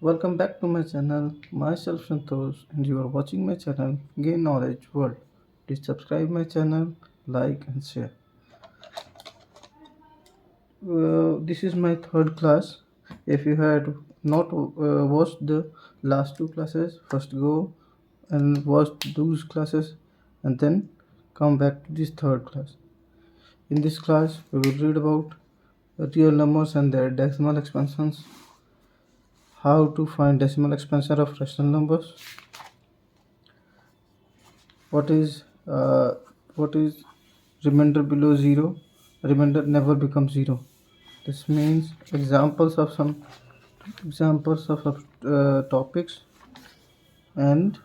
Welcome back to my channel. Myself Santosh and you are watching my channel Gain Knowledge World. Please subscribe my channel, like and share. This is my third class. If you had not watched the last two classes, first go and watch those classes and then come back to this third class. In this class, we will read about real numbers and their decimal expansions, how to find decimal expansion of rational numbers, what is uh, what is remainder below zero. Remainder never becomes zero. This means examples of topics and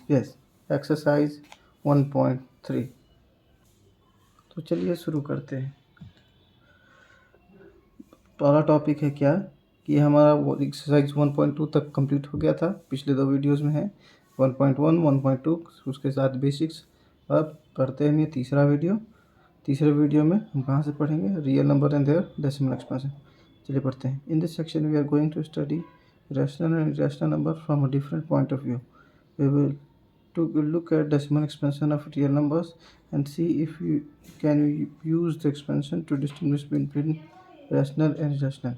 yes, exercise 1.3. तो चलिए शुरू करते हैं। पहला topic है क्या कि हमारा वो एक्सरसाइज 1.2 तक कंप्लीट हो गया था, पिछले दो वीडियोस में है 1.1 1.2 उसके साथ बेसिक्स। अब पढ़ते हैं ये तीसरा वीडियो। तीसरे वीडियो में हम कहाँ से पढ़ेंगे? Real number and their decimal expansion. चलिए पढ़ते हैं। In this section we are going to study rational and irrational number from a different point of view. We will to look at decimal expansion of real numbers and see if you can use the expansion to distinguish between rational and irrational.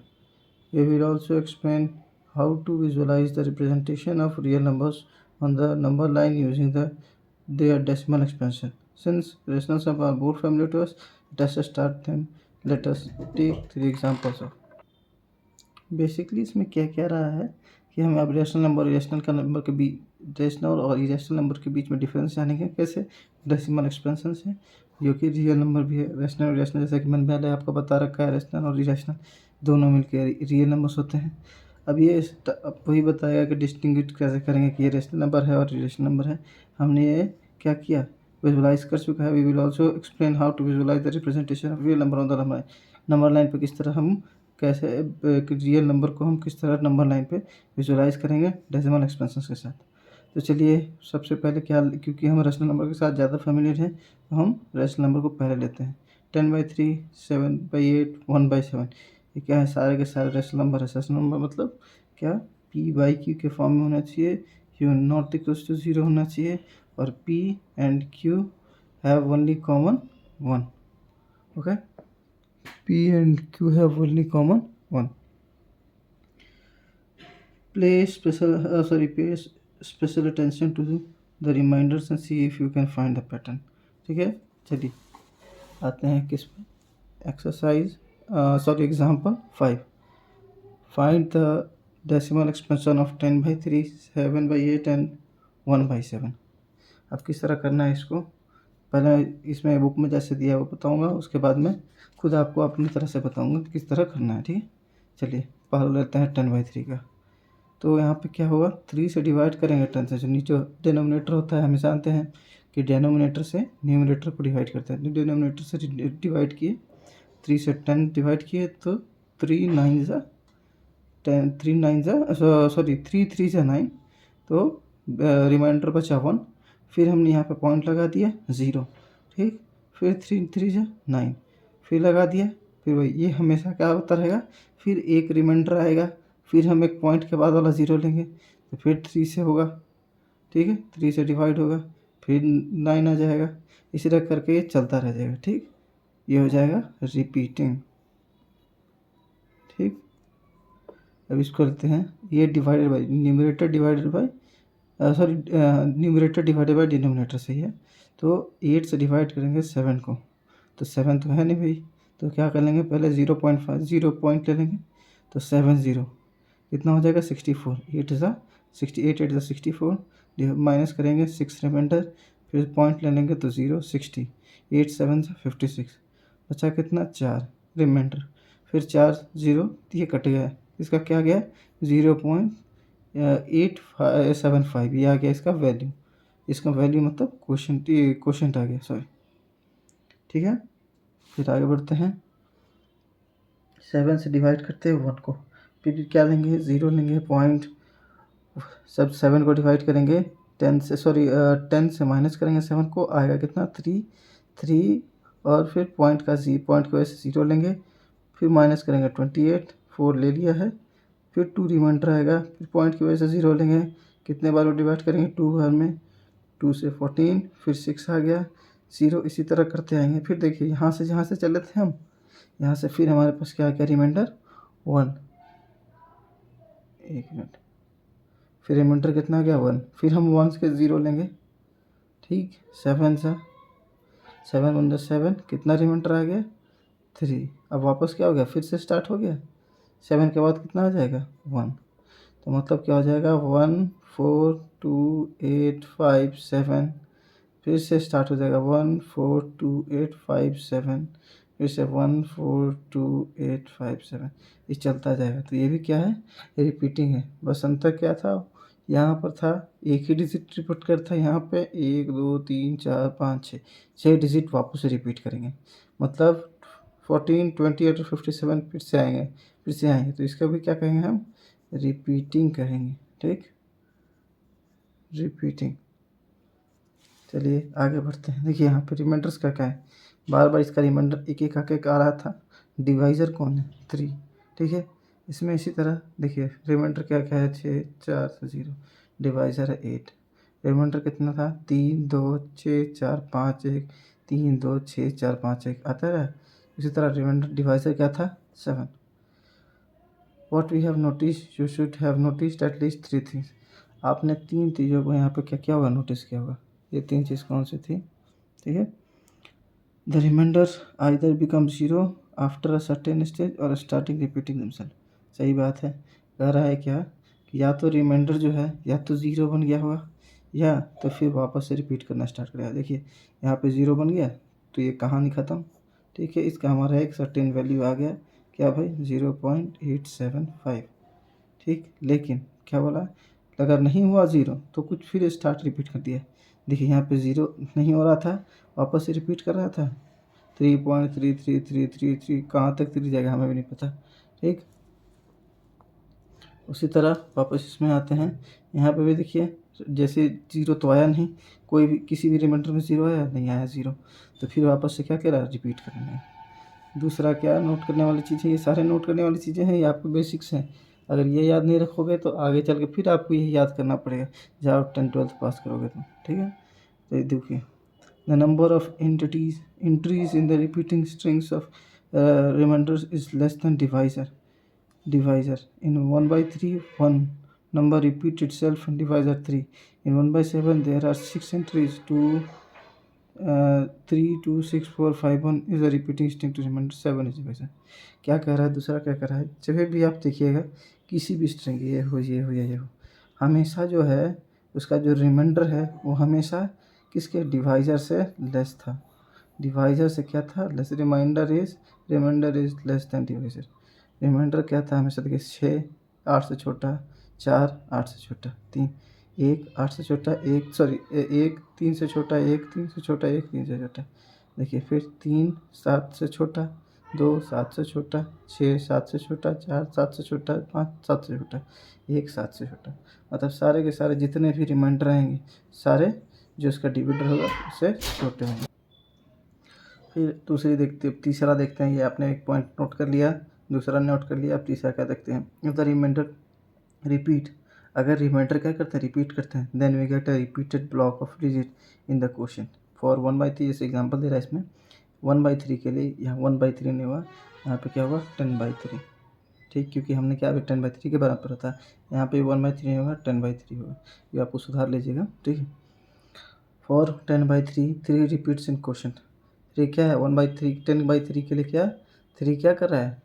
We will also explain how to visualize the representation of real numbers on the number line using their decimal expansion. Since rational numbers are more familiar to us, let us start them. Let us take three examples of. Basically इसमें क्या कह रहा है कि हम अब rational number और irrational का नंबर के बीच रेशनल और इरेशनल नंबर के बीच में डिफरेंस जानेंगे कैसे? डेसिमल एक्सपेंशन से, जो कि रियल नंबर भी है। रेशनल और इरेशनल जैसा कि मैंने पहले आपको बता रखा है, रेशनल और इरेशनल दोनों मिलकर रियल नंबर्स होते हैं। अब ये अब वही बताएगा कि डिस्टिंग्विश कैसे करेंगे कि ये रेशनल नंबर है और इरेशनल नंबर है। हमने ये क्या किया, विजुलाइज कर चुका है। We will also explain how to visualise the representation of real number on the number line पे, किस तरह हम कैसे रियल नंबर को हम किस तरह नंबर लाइन पे विजुलाइज करेंगे डेसिमल एक्सपेंशन के साथ। तो चलिए सबसे पहले क्या, क्योंकि हम रेशनल नंबर के साथ ज़्यादा फेमिलियर हैं तो हम रेशनल नंबर को पहले लेते हैं। 10/3, 7/8, 1/7, ये क्या है? सारे के सारे रेशनल नंबर है। रेशनल नंबर मतलब क्या? P/Q के फॉर्म में होना चाहिए, Q नॉट इक्वल्स टू 0 होना चाहिए और P and Q have only common 1। Okay, P and Q have only common 1. Pay special attention to the reminders and see if you can find the pattern. ठीक है, चलिए आते हैं किस पे? Example 5। Find the decimal expansion of 10/3, 7/8 and 1/7। अब किस तरह करना है इसको, पहले इसमें बुक में जैसे दिया है वो बताऊंगा, उसके बाद में खुद आपको अपनी तरह से बताऊंगा कि किस तरह करना है। ठीक है, चलिए पहले लेते हैं 10/3 का। तो यहाँ पे क्या होगा, 3 से डिवाइड करेंगे 10 से। जो नीचे डिनोमिनेटर होता है, हम जानते हैं कि डिनोमिनेटर से न्यूमरेटर को डिवाइड करते हैं। डिनोमिनेटर से डिवाइड किए, 3 से 10 डिवाइड किए तो 3 9 जा 10, 3 9 जा 3 3 जा 9, तो रिमाइंडर बचा 1। फिर हमने यहाँ पे पॉइंट लगा दिया 0। ठीक, फिर 3 3 जा 9, फिर लगा दिया। फिर वही ये हमेशा क्या होता रहेगा, फिर एक रिमाइंडर आएगा, फिर हम एक पॉइंट के बाद वाला 0 लेंगे तो फिर 3 से होगा। ठीक है, 3 से डिवाइड होगा, फिर 9 आ जाएगा। इसी तरह करके ये चलता रह जाएगा। ठीक, ये हो जाएगा रिपीटिंग। ठीक, अब इसको लेते हैं, ये divided by numerator divided by numerator divided by denominator सही है। तो 8 से डिवाइड करेंगे 7 को, तो 7 तो है नहीं भाई, तो क्या कर लेंगे, पहले 0.5 0 पॉइंट ले लेंगे, तो 7 0 कितना हो जाएगा 64। 8 ज़ा 68, 8 ज़ा 64, माइनस करेंगे 6 रिमाइंडर, फिर पॉइंट ले लेंगे तो 0 60, 8 7 ज़ा 56, बचा कितना 4 रिमाइंडर, फिर 4 0 ये कट गया, इसका क्या गया 0.875, ये आ गया इसका वैल्यू। इसका वैल्यू मतलब क्वोशंट आ गया, सॉरी। ठीक है, फिर आगे बढ़ते हैं। 7 से डिवाइड करते हैं 1 को, फिर क्या लेंगे 0 लेंगे पॉइंट, सब 7 को डिवाइड करेंगे 10 से, 10 से माइनस करेंगे 7 को, आएगा कितना 3 और फिर पॉइंट की वजह से 0 लेंगे, फिर माइनस करेंगे 28, 4 ले लिया है, फिर 2 रिमाइंडर आएगा, फिर पॉइंट की वजह से 0 लेंगे, कितने बार डिवाइड करेंगे 2 बार में, 2 से 14, फिर 6 आ गया 0, इसी तरह करते आएंगे। फिर देखिए यहाँ से जहाँ से चले थे हम, यहाँ से फिर हमारे पास क्या आ गया रिमाइंडर 1, एक मिनट, फिर रिमाइंडर कितना आ गया 1, फिर हम 1 के 0 लेंगे, ठीक, 7 सा 7 1 7, कितना रिमाइंडर आ गया 3। अब वापस क्या हो गया, फिर से स्टार्ट हो गया, 7 के बाद कितना आ जाएगा 1, तो मतलब क्या हो जाएगा 1 4 2 8 5 7, फिर से स्टार्ट हो जाएगा 1 4 2 8 5 7, फिर से 1 4 2 8 5 7, ये चलता जाएगा। तो ये भी क्या है, ये रिपीटिंग है। बस अंतर क्या था, यहाँ पर था एक ही डिजिट रिपीट करता है, यहाँ पे 1 2 3 4 5 6 डिजिट वापस से रिपीट करेंगे, मतलब 14 28 और 57 फिर से आएंगे, तो इसका भी क्या कहेंगे हम, रिपीटिंग कहेंगे, ठीक, रिपीटिंग। चलिए आगे बढ़ते हैं। देखिए यहाँ पे रिमाइंडर्स का क्या है, बार बार इसका रिमाइंडर एक एक आके आ रहा था। डिवाइज़र कौन है 3, ठीक है। इसमें इसी तरह देखिए रिमाइंडर क्या क्या है 6 4 से 0, डिवाइज़र है 8, रिमाइंडर कितना था 3 2 6 4 5 1, 3 2 6 4 5 1 आता है। इसी तरह रिमाइंडर डिवाइज़र क्या था 7। What we have noticed, you should have noticed at least 3 things। आपने 3 चीज़ों को यहाँ पे क्या किया होगा, नोटिस किया होगा। ये 3 चीज़ कौन सी थी, ठीक है। The remainder either become 0 after a certain stage और स्टार्टिंग रिपीटिंग दमसेल्फ। सही बात है, कह रहा है क्या कि या तो रिमाइंडर जो है या तो 0 बन गया होगा, या तो फिर वापस से रिपीट करना स्टार्ट करेगा। देखिए यहाँ पे 0 बन गया तो ये कहानी ख़त्म, ठीक है। इसका हमारा एक सर्टेन वैल्यू आ गया, क्या भाई 0.875, ठीक। लेकिन क्या बोला, अगर नहीं हुआ 0 तो कुछ फिर स्टार्ट रिपीट कर दिया। देखिए यहाँ पे 0 नहीं हो रहा था, वापस से रिपीट कर रहा था 3.3333, कहाँ तक 3 जाएगा हमें भी नहीं पता, ठीक। उसी तरह वापस इसमें आते हैं, यहाँ पे भी देखिए जैसे 0 तो आया नहीं, कोई भी किसी भी रिमाइंडर में 0 आया नहीं, आया 0, तो फिर वापस से क्या कह रहा है, रिपीट करना है। दूसरा क्या नोट करने वाली चीज़ है, ये सारे नोट करने वाली चीज़ें हैं, ये आपको बेसिक्स हैं। अगर ये याद नहीं रखोगे तो आगे चल के फिर आपको ये याद करना पड़ेगा जब आप 10th 12th पास करोगे तो, ठीक है। तो ये देखिए the number of entries in the repeating strings of remainders is less than divisor in 1/3 one number repeats itself in divisor 3, in 1/7 there are 6 entries, 3 2 6 4 5 1 is a repeating string to remainder 7 is divisor। क्या कह रहा है, दूसरा क्या कह रहा है, जब भी आप देखिएगा किसी भी स्ट्रिंग ये हो या ये हो, हमेशा जो है उसका जो रिमाइंडर है वो हमेशा किसके, डिवाइजर से लेस था। डिवाइजर से क्या था, less, remainder is less than divisor. Remainder क्या था हमेशा, देखिए 6 8 से छोटा, 4 8 से छोटा, 3 1 8 से छोटा, 1 3 से छोटा, 1 3 से छोटा, 1 3 से छोटा। देखिए फिर 3 7 से छोटा, 2 7 से छोटा, 6 7 से छोटा, 4 7 से छोटा, 5 7 से छोटा, 1 7 से छोटा। मतलब सारे के सारे जितने भी रिमाइंडर आएंगे सारे जो उसका डिविडेंड होगा उससे छोटे होंगे। फिर तीसरा देखते हैं, ये आपने एक पॉइंट नोट कर लिया, दूसरा नोट कर लिया, अब तीसरा क्या देखते हैं, द रिमाइंडर रिपीट। अगर रिमाइंडर क्या करते हैं, रिपीट करते हैं, then we get a repeated block of digit in the question for 1/3। जैसे एग्जांपल दे रहा है इसमें 1/3 के लिए, यहाँ 1/3 नहीं हुआ, यहाँ पे क्या हुआ 10/3, ठीक, क्योंकि हमने क्या 10/3 के बराबर था, यहाँ पे 1/3 नहीं होगा 10/3 होगा, ये आपको सुधार लीजिएगा, ठीक है। फॉर 10/3 3 रिपीट्स इन क्वेश्चन, 3 क्या है 1/3, 10/3 के लिए क्या 3 क्या कर रहा है,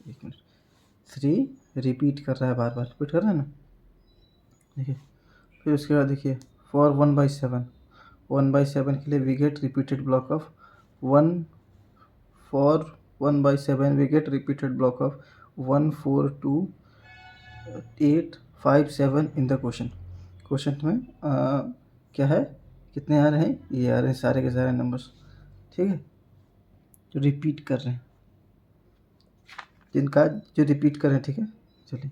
एक मिनट, 3 रिपीट कर रहा है, बार बार रिपीट कर रहा है ना, देखिए। फिर उसके बाद देखिए फॉर 1/7 के लिए we get repeated block of 1, for 1/7 we get repeated block of 1 4 2 8 5 7 in the question में क्या है, कितने आ रहे हैं, ये आ रहे हैं सारे के सारे नंबर्स, ठीक है, जो रिपीट कर रहे हैं, जिनका जो रिपीट कर रहे हैं, ठीक है। चलिए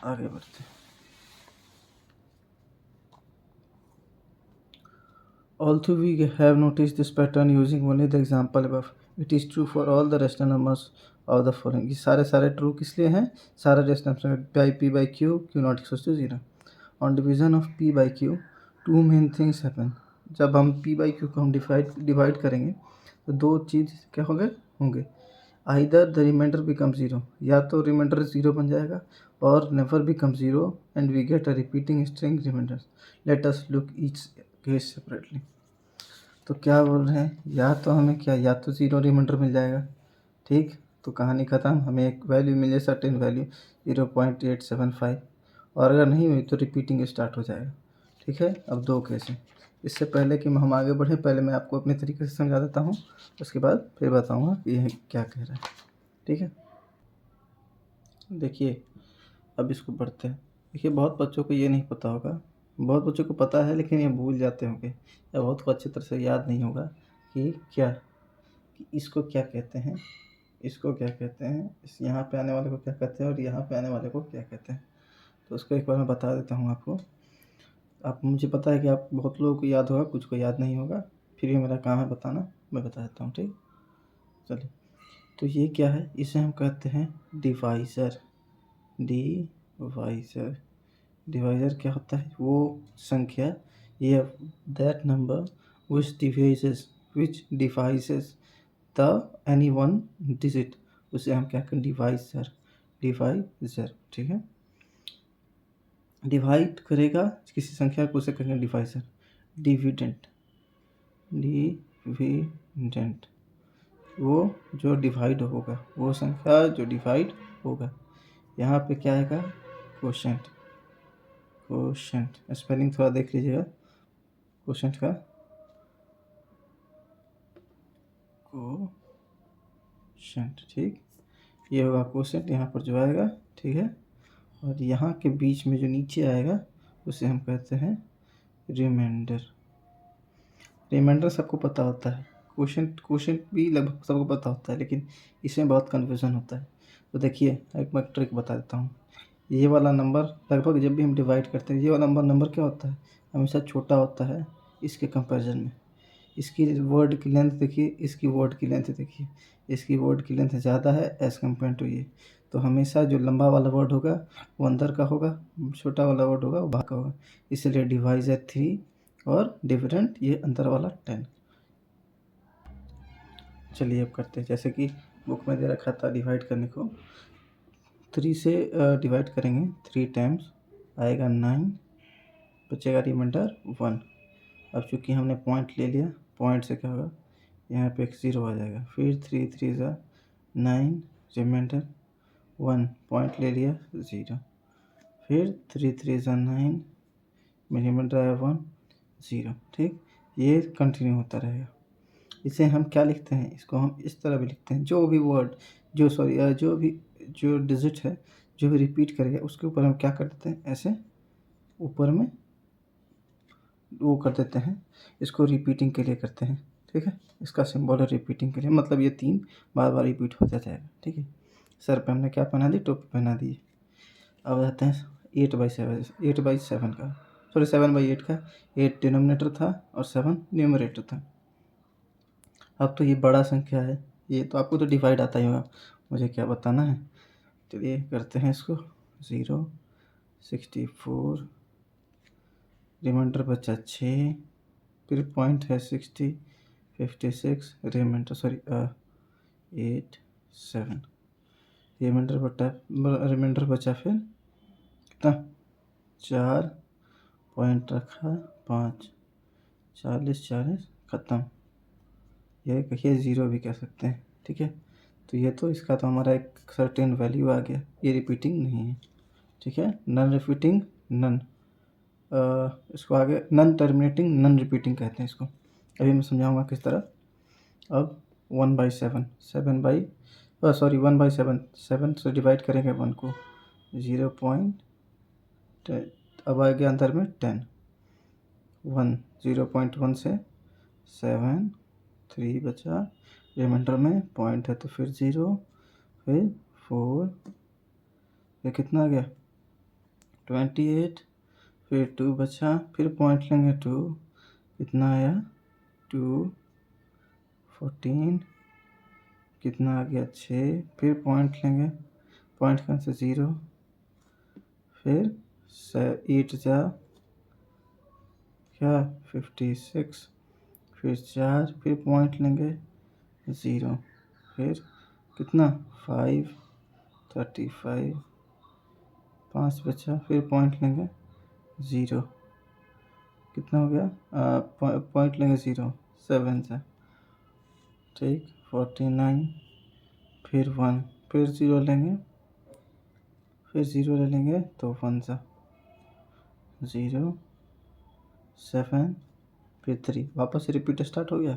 आगे बढ़ते हैं। Although we have noticed this pattern using only the example above, it is true for all the rational numbers और द फॉलोइंग, ये सारे ट्रू किस लिए हैं, सारे रेस्टेंस by p by q, q not equal to 0। On division of p by q two main things happen, जब हम पी बाई क्यू को हम डिवाइड करेंगे तो दो चीज़ क्या होंगे आइदर द रिमाइंडर बिकम 0, या तो रिमाइंडर 0 बन जाएगा, और never become 0 and we get a repeating string remainder. Let us look each case separately. तो क्या बोल रहे हैं, या तो हमें क्या, या तो 0 रिमाइंडर मिल जाएगा, ठीक, तो कहानी ख़त्म, हमें एक वैल्यू मिले सर्टेन वैल्यू 0.875, और अगर नहीं हुई तो रिपीटिंग स्टार्ट हो जाएगा, ठीक है। अब दो केस हैं। इससे पहले कि हम आगे बढ़ें, पहले मैं आपको अपने तरीके से समझा देता हूँ, उसके बाद फिर बताऊँगा कि यह क्या कह रहा है, ठीक है। देखिए अब इसको पढ़ते हैं। देखिए बहुत बच्चों को ये नहीं पता होगा, बहुत बच्चों को पता है लेकिन ये भूल जाते होंगे, या बहुत को अच्छी तरह से याद नहीं होगा कि क्या, कि इसको क्या कहते हैं, इसको क्या कहते हैं, इस यहाँ पे आने वाले को क्या कहते हैं, और यहाँ पे आने वाले को क्या कहते हैं। तो उसको एक बार मैं बता देता हूँ आपको। आप, मुझे पता है कि आप बहुत लोगों को याद होगा, कुछ को याद नहीं होगा, फिर ये मेरा काम है बताना, मैं बता देता हूँ, ठीक। चलिए, तो ये क्या है, इसे हम कहते हैं डिवाइज़र। डिवाइज़र, डिवाइज़र क्या होता है, वो संख्या, ये that number which devices the any one digit, उसे हम क्या करें, डिवाइज़र, डिवाइज़र, ठीक है। डिवाइड करेगा किसी संख्या को, उसे कहेंगे डिवाइज़र। डिविडेंट, डिविडेंट, वो जो डिवाइड होगा, वो संख्या जो डिवाइड होगा। यहाँ पे क्या आएगा, कोशेंट, कोशेंट, स्पेलिंग थोड़ा देख लीजिएगा कोशेंट का, कोशेंट, ठीक, ये होगा कोशेंट यहाँ पर जो आएगा, ठीक है। और यहाँ के बीच में जो नीचे आएगा उसे हम कहते हैं रिमाइंडर। रिमाइंडर सबको पता होता है, कोशेंट, कोशेंट भी लगभग सबको पता होता है, लेकिन इसमें बहुत कन्फ्यूज़न होता है। तो देखिए एक मैं ट्रिक बता देता हूँ। ये वाला नंबर लगभग जब भी हम डिवाइड करते हैं, ये वाला नंबर क्या होता है, हमेशा छोटा होता है इसके कंपैरिजन में। इसकी वर्ड की लेंथ देखिए, इसकी वर्ड की लेंथ देखिए, इसकी वर्ड की लेंथ ज़्यादा है एज़ कम्पेयर टू ये। तो हमेशा जो लंबा वाला वर्ड होगा वो अंदर का होगा, छोटा वाला वर्ड होगा वो बाहर का होगा। इसलिए डिवाइज़र 3 और डिविडेंड ये अंदर वाला 10। चलिए अब करते हैं, जैसे कि बुक में दे रखा था डिवाइड करने को, 3 से डिवाइड करेंगे 3 टाइम्स, आएगा 9, बचेगा रिमाइंडर 1। अब चूँकि हमने पॉइंट ले लिया, पॉइंट से क्या होगा, यहाँ पे एक 0 आ जाएगा, फिर 3 3 ज़ा 9, रिमाइंडर 1, पॉइंट ले लिया 0, फिर 3 3 ज़ा 9, रिमाइंडर आया 1 0, ठीक। ये कंटिन्यू होता रहेगा। इसे हम क्या लिखते हैं, इसको हम इस तरह भी लिखते हैं, जो भी वर्ड, जो डिजिट है, जो भी रिपीट करेगा उसके ऊपर हम क्या कर देते हैं, ऐसे ऊपर में वो कर देते हैं, इसको रिपीटिंग के लिए करते हैं, ठीक है। इसका सिंबल है रिपीटिंग के लिए, मतलब ये 3 बार बार रिपीट होता जाएगा, ठीक है। सर पे हमने क्या पहना दी, टोपी पहना दी। अब आते हैं 8/7 का, सॉरी 7/8 का। 8 डिनोमिनेटर था और 7 न्यूमरेटर था। अब तो ये बड़ा संख्या है, ये तो आपको तो डिवाइड आता ही होगा, मुझे क्या बताना है। चलिए करते हैं इसको, 0 64, रिमाइंडर बचा 6, फिर पॉइंट है 60 56, रिमाइंडर 8 7, रिमाइंडर बचा फिर कितना, 4, पॉइंट रखा 5, 40 40 ख़त्म। यह कहिए 0 भी कह सकते हैं, ठीक है। तो ये तो इसका तो हमारा एक सर्टेन वैल्यू आ गया, ये रिपीटिंग नहीं है, ठीक है। नॉन रिपीटिंग, नन, इसको आगे नन टर्मिनेटिंग, नन रिपीटिंग कहते हैं इसको। अभी मैं समझाऊंगा किस तरह। अब 1/7, 1/7 से डिवाइड करेंगे 1 को, 0 अब आ गया अंदर में 10, 1 0.1 से 7 3 बचा, रिमाइंडर में पॉइंट है तो फिर 0, फिर 4, फिर कितना आ गया 28, फिर 2 बचा, फिर पॉइंट लेंगे 2, कितना आया 2 14 कितना आ गया 6, फिर पॉइंट लेंगे, पॉइंट कहाँ से 0, फिर 8 जा क्या 56, फिर 4, फिर पॉइंट लेंगे 0, फिर कितना 5, 35, 5 बचा, फिर पॉइंट लेंगे 0, कितना हो गया पॉइंट लेंगे 0, 7 से, ठीक 49, फिर 1, फिर 0 लेंगे, फिर 0 ले लेंगे तो 1 सा 0, 7, फिर 3, वापस से रिपीट स्टार्ट हो गया।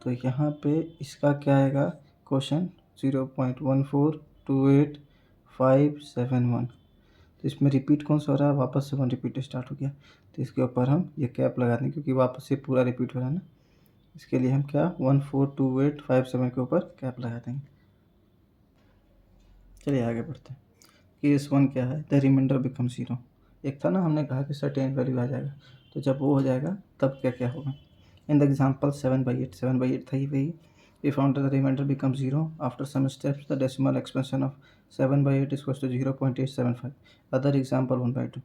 तो यहाँ पे इसका क्या आएगा क्वेश्चन 0.1428571। तो इसमें रिपीट कौन सा हो रहा है, वापस से 1 रिपीट स्टार्ट हो गया। तो इसके ऊपर हम ये कैप लगा देंगे क्योंकि वापस से पूरा रिपीट हो रहा है ना, इसके लिए हम क्या 142857 के ऊपर कैप लगा देंगे। चलिए आगे बढ़ते हैं। केस 1 क्या है, द रिमाइंडर बिकम 0। एक था ना हमने कहा कि सर्टेन वैल्यू आ जाएगा, तो जब वो हो जाएगा तब क्या क्या होगा। इन द एग्जाम्पल 7/8, 7/8 था ही वही। We found the remainder become 0 after some steps the decimal expansion of 7/8 is equal to 0.875। Other example 1/2।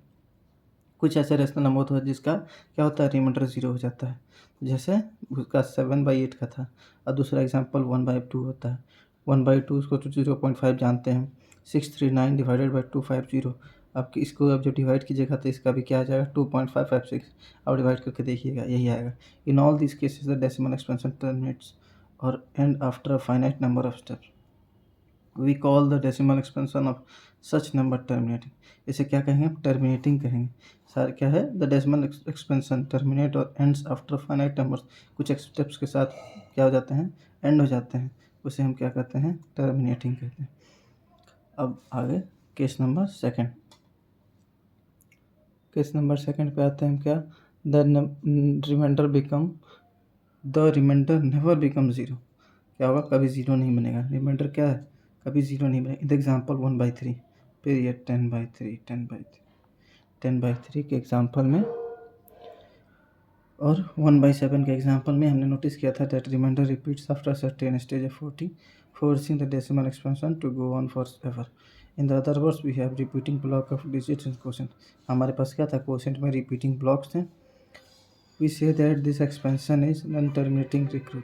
कुछ ऐसे रेशनल नंबर होता है जिसका क्या होता है रिमाइंडर 0 हो जाता है, जैसे उसका 7/8 का था। और दूसरा एग्जाम्पल 1/2 होता है। 1/2 उसको तो 0.5 जानते हैं। 639 डिवाइडेड बाई 250। अब इसको अब जब डिवाइड कीजिएगा तो इसका भी क्या आ जाएगा 2.556। अब डिवाइड करके देखिएगा यही आएगा। In all this cases the decimal expansion terminates और end after a finite number of steps. We call the decimal expansion of such number terminating. इसे क्या कहेंगे, टर्मिनेटिंग कहेंगे। सर क्या है, द डेसिमल एक्सपेंशन टर्मिनेट और एंड्स आफ्टर फाइनाइट नंबर्स। कुछ steps के साथ क्या हो जाते हैं, एंड हो जाते हैं, उसे हम क्या कहते हैं, टर्मिनेटिंग कहते हैं। अब आगे case number second. Case number second पे आते हैं हम क्या, द रिमाइंडर नेवर बिकम 0। क्या होगा, कभी 0 नहीं बनेगा। रिमाइंडर क्या है, कभी 0 नहीं बनेगा। इन द एग्जाम्पल 1/3, फिर ये 10/3, 10/3 के एग्जाम्पल में और 1/7 के एग्जाम्पल में हमने नोटिस किया था that remainder repeats after certain stage of 40, forcing the decimal expansion to go on for ever. In the other words we have repeating block of digits in quotient. हमारे पास क्या था, क्वोशेंट में repeating blocks थे। We say that this expansion is non terminating recurring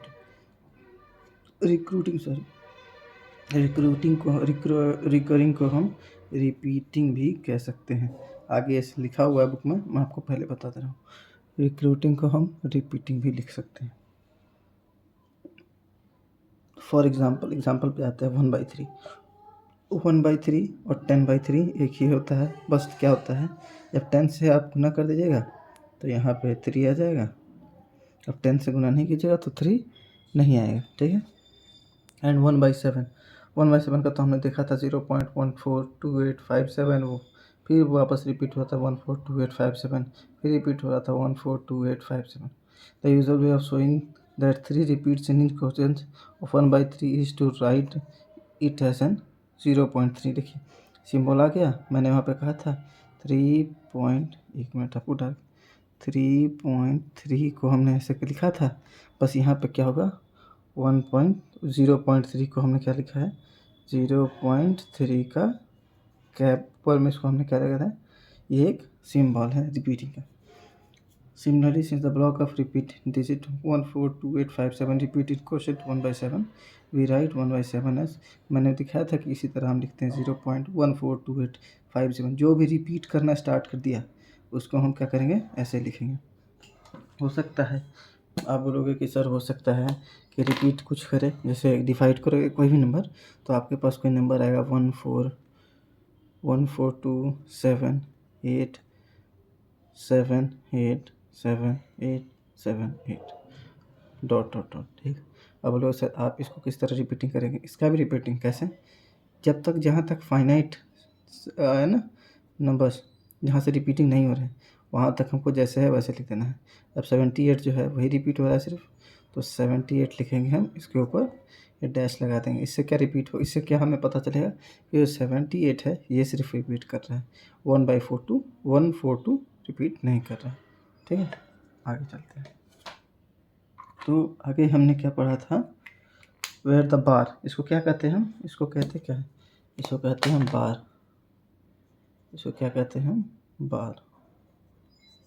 को हम repeating भी कह सकते हैं। आगे ऐसे लिखा हुआ है बुक में, मैं आपको पहले बता दे रहा हूँ। रिक्रूटिंग को हम रिपीटिंग भी लिख सकते हैं। फॉर एग्जाम्पल पे आता है 1/3। 1/3 और 10/3 एक ही होता है। बस क्या होता है, जब 10 से आप गुना कर दीजिएगा तो यहाँ पे 3 आ जाएगा। अब 10 से गुना नहीं कीजिएगा तो 3 नहीं आएगा, ठीक है। एंड 1/7 का तो हमने देखा था 0.142857। वो फिर वापस रिपीट हुआ था 142857, फिर रिपीट हो रहा था 142857। The usual way of showing that 3 repeats in quotient of 1/3 is to write it as an 0.3। देखिए सिंबल आ गया, मैंने वहाँ पे कहा था 3.3 को हमने ऐसे लिखा था। बस यहाँ पे क्या होगा 0.3 को हमने क्या लिखा है, 0.3 का कैप पर में इसको हमने क्या लगा है, ये एक सिंबल है रिपीटिंग का। Similarly since the block of repeat digit 142857 repeat in quotient 1/7, we write 1/7 as. मैंने दिखाया था कि इसी तरह हम लिखते हैं 0.142857। जो भी रिपीट करना स्टार्ट कर दिया उसको हम क्या करेंगे, ऐसे लिखेंगे। हो सकता है आप बोलोगे कि सर हो सकता है कि रिपीट कुछ करे, जैसे डिवाइड करोगे कोई भी नंबर तो आपके पास कोई नंबर आएगा 14142787878 डॉट डॉट डॉट, ठीक। अब बोलो सर आप इसको किस तरह रिपीटिंग करेंगे, इसका भी रिपीटिंग कैसे, जब तक जहाँ तक फाइनाइट है ना नंबर्स, जहाँ से रिपीटिंग नहीं हो रहे वहाँ तक हमको जैसे है वैसे लिख देना है। अब 78 जो है वही रिपीट हो रहा है सिर्फ, तो 78 लिखेंगे हम, इसके ऊपर ये डैश लगा देंगे। इससे क्या रिपीट हो, इससे क्या हमें पता चलेगा कि जो 78 है ये सिर्फ रिपीट कर रहा है, 1/142 रिपीट नहीं कर रहा है, ठीक है। आगे चलते हैं। तो आगे हमने क्या पढ़ा था, वेयर द बार, इसको क्या कहते हैं हम, इसको कहते क्या है, इसको कहते हैं बार, इसको क्या कहते हैं हम, बार,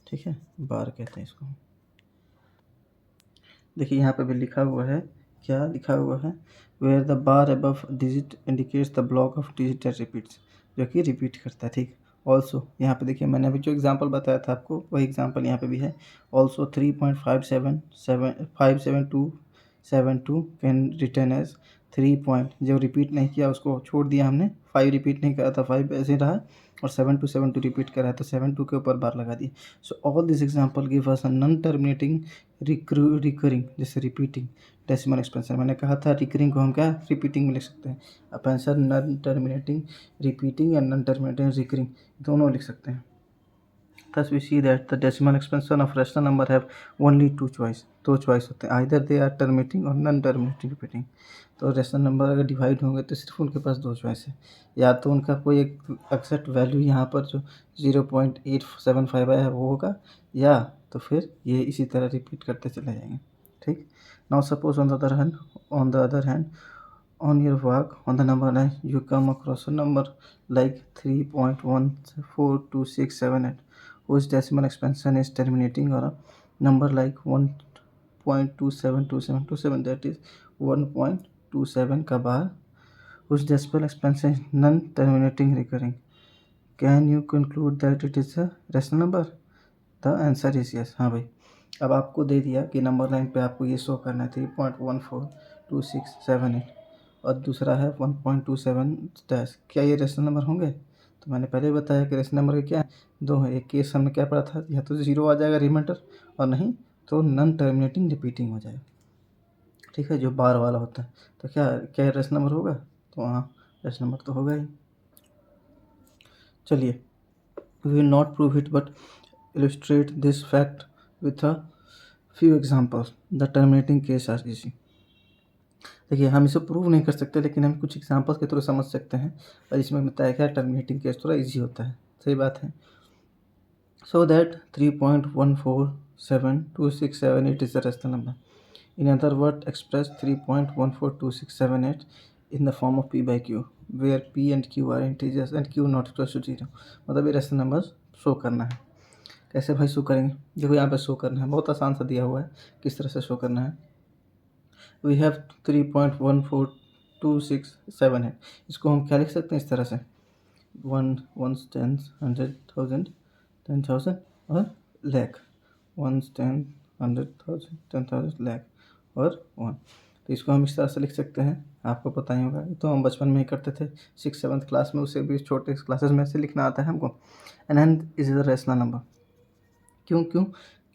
ठीक है, बार कहते हैं इसको। देखिए यहाँ पे भी लिखा हुआ है, क्या लिखा हुआ है, where the bar above digit indicates the block of digit that repeats, जो कि रिपीट करता है, ठीक। ऑल्सो यहाँ पे देखिए मैंने अभी जो एग्जांपल बताया था आपको वही एग्जांपल यहाँ पे भी है। Also 3.57272 can return as 3 point, जो रिपीट नहीं किया उसको छोड़ दिया हमने, 5 रिपीट नहीं करा था, 5 ऐसे ही रहा, और 7 रिपीट करा है तो 7 के ऊपर बार लगा दिए। So all this example give us a non terminating recurring, जैसे रिपीटिंग डेसिमल एक्सपेंशन, मैंने कहा था रिकरिंग को हम क्या रिपीटिंग में लिख सकते हैं, अब आंसर नॉन टर्मिनेटिंग रिपीटिंग या नॉन टर्मिनेटिंग रिकरिंग दोनों लिख सकते हैं। Thus we see that the decimal expansion of rational number have only two choice, दो चॉइस होते हैं, either they are terminating और नॉन टर्मिनेटिंग रिपीटिंग। तो रेशनल नंबर अगर डिवाइड होंगे तो सिर्फ उनके पास दो चॉइस है, या तो उनका कोई एक एक्सेक्ट वैल्यू यहाँ पर जो 0.875 है वो होगा, या तो फिर ये इसी तरह रिपीट करते चले जाएंगे, ठीक। Now suppose on the other hand on your walk on the number line you come across a number like 3.142678 whose decimal expansion is terminating, or a number like 1.272727 that is 1.27 का बार whose decimal expansion is non terminating recurring, can you conclude that it is a rational number? The answer is yes। हाँ भाई, अब आपको दे दिया कि number line पे आपको ये शो करना है 3.142678 और दूसरा है 1.27 डैश, क्या ये रेशनल नंबर होंगे? तो मैंने पहले ही बताया कि रेशनल नंबर के क्या है, दो है। एक केस हमने क्या पढ़ा था, या तो ज़ीरो आ जाएगा रिमाइंडर, और नहीं तो नॉन टर्मिनेटिंग रिपीटिंग हो जाएगा, ठीक है, जो बार वाला होता है। तो क्या क्या रेशनल नंबर होगा? तो हाँ रेशनल नंबर तो होगा ही। चलिए, we will not prove it but illustrate this fact with a few examples. The terminating case are easy. देखिए हम इसे प्रूव नहीं कर सकते, लेकिन हम कुछ एग्जांपल्स के थ्रू समझ सकते हैं, और इसमें बताया क्या टर्मिनेटिंग केस थोड़ा इजी होता है, सही बात है। So that 3.147267 is the rational number, in other word express 3.142678 in the form of p by q where p and q are integers and q not equal to 0, मतलब ये rational number show करना है। कैसे भाई show करेंगे? देखो यहाँ पे शो करना है, बहुत आसान सा दिया हुआ है किस तरह से शो करना है। वी हैव 3.14267 है, इसको हम क्या लिख सकते हैं इस तरह से, 1 1 10 100,000 10,000 और लाख, 1 10 100,000 10,000 लाख और 1। तो इसको हम इस तरह से लिख सकते हैं, आपको पता ही होगा, तो हम बचपन में ही करते थे 6-7 क्लास में, उससे भी छोटे क्लासेस में से लिखना आता है हमको। And is the rational number, क्यों क्यों